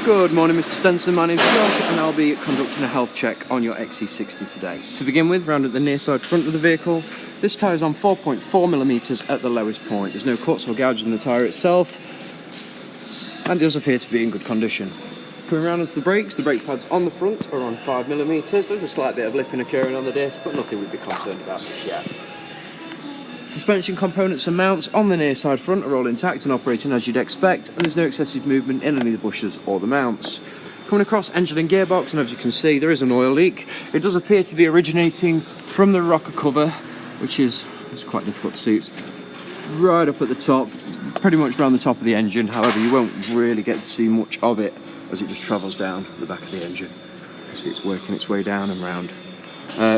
Good morning, Mr. Stenson. My name's Josh, and I'll be conducting a health check on your XC60 today. To begin with, round at the near side front of the vehicle, this tyre is on 4.4mm at the lowest point. There's no cuts or gouges in the tyre itself, and it does appear to be in good condition. Coming round onto the brakes, the brake pads on the front are on 5mm. There's a slight bit of lipping occurring on the disc, but nothing we'd be concerned about just yet. Suspension components and mounts on the near side front are all intact and operating as you'd expect, and there's no excessive movement in any of the bushes or the mounts. Coming across engine and gearbox, and as you can see, there is an oil leak. It does appear to be originating from the rocker cover, which is quite difficult to see. It's right up at the top, pretty much around the top of the engine. However, you won't really get to see much of it as it just travels down the back of the engine. You can see it's working its way down and round.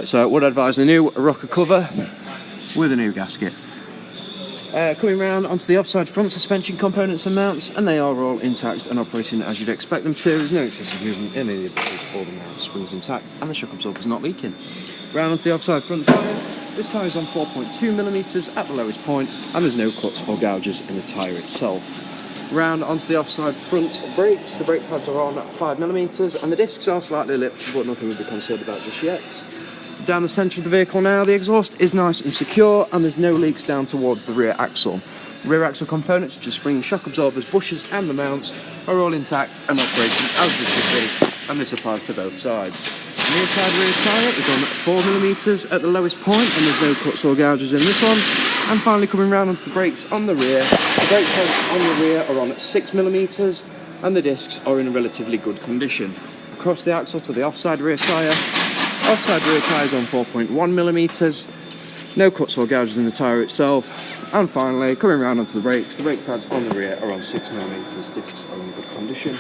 So I would advise a new rocker cover with a new gasket. Coming round onto the offside front suspension components and mounts, and they are all intact and operating as you'd expect them to. There's no excessive movement in any of the bushes or the mount. Springs intact, and the shock absorber is not leaking. Round onto the offside front tyre. This tyre is on 4.2mm at the lowest point, and there's no cuts or gouges in the tyre itself. Round onto the offside front brakes. The brake pads are on 5mm, and the discs are slightly lipped, but nothing we'd be concerned about just yet. Down the centre of the vehicle now, the exhaust is nice and secure, and there's no leaks down towards the rear axle. The rear axle components, such as springs, shock absorbers, bushes and the mounts, are all intact and operating as they should be, and this applies to both sides. The near side rear tyre is on 4mm at the lowest point, and there's no cuts or gouges in this one. And finally, coming round onto the brakes on the rear, the brake pads on the rear are on 6mm, and the discs are in relatively good condition. Across the axle to the offside rear tyre, offside rear tyre is on 4.1mm, no cuts or gouges in the tyre itself, and finally, coming round onto the brakes, the brake pads on the rear are on 6mm, discs are in good condition.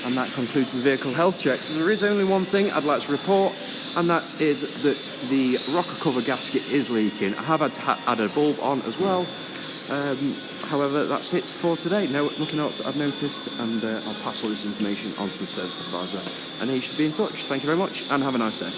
And that concludes the vehicle health check. So there is only one thing I'd like to report, and that is that the rocker cover gasket is leaking. I have had to add a bulb on as well. However, that's it for today. Nothing else that I've noticed, and I'll pass all this information on to the service advisor, and he should be in touch. Thank you very much, and have a nice day.